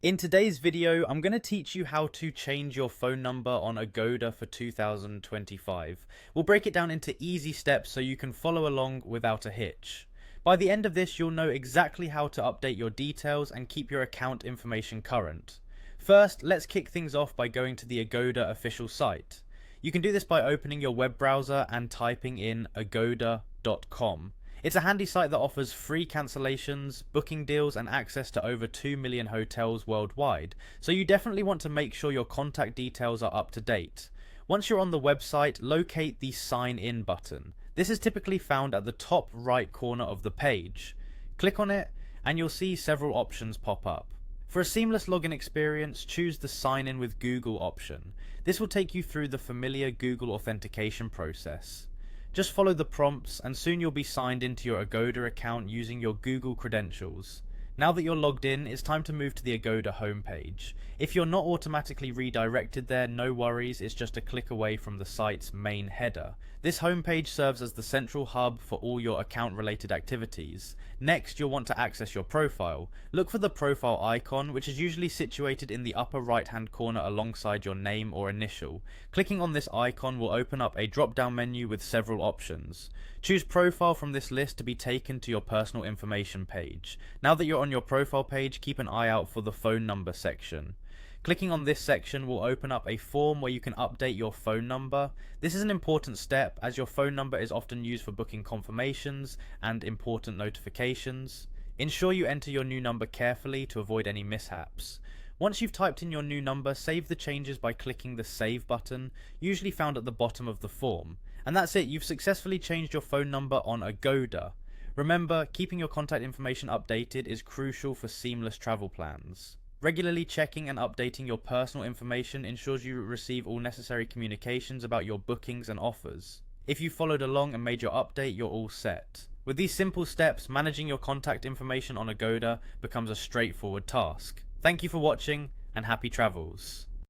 In today's video, I'm going to teach you how to change your phone number on Agoda for 2025. We'll break it down into easy steps so you can follow along without a hitch. By the end of this, you'll know exactly how to update your details and keep your account information current. First, let's kick things off by going to the Agoda official site. You can do this by opening your web browser and typing in agoda.com. It's a handy site that offers free cancellations, booking deals, and access to over 2 million hotels worldwide, so you definitely want to make sure your contact details are up to date. Once you're on the website, locate the Sign In button. This is typically found at the top right corner of the page. Click on it, and you'll see several options pop up. For a seamless login experience, choose the Sign In with Google option. This will take you through the familiar Google authentication process. Just follow the prompts and soon you'll be signed into your Agoda account using your Google credentials. Now that you're logged in, it's time to move to the Agoda homepage. If you're not automatically redirected there, no worries, it's just a click away from the site's main header. This homepage serves as the central hub for all your account related activities. Next, you'll want to access your profile. Look for the profile icon, which is usually situated in the upper right hand corner alongside your name or initial. Clicking on this icon will open up a drop down menu with several options. Choose profile from this list to be taken to your personal information page. Now that you're on your profile page, keep an eye out for the phone number section. Clicking on this section will open up a form where you can update your phone number. This is an important step as your phone number is often used for booking confirmations and important notifications. Ensure you enter your new number carefully to avoid any mishaps. Once you've typed in your new number, save the changes by clicking the Save button, usually found at the bottom of the form. And that's it, you've successfully changed your phone number on Agoda. Remember, keeping your contact information updated is crucial for seamless travel plans. Regularly checking and updating your personal information ensures you receive all necessary communications about your bookings and offers. If you followed along and made your update, you're all set. With these simple steps, managing your contact information on Agoda becomes a straightforward task. Thank you for watching and happy travels.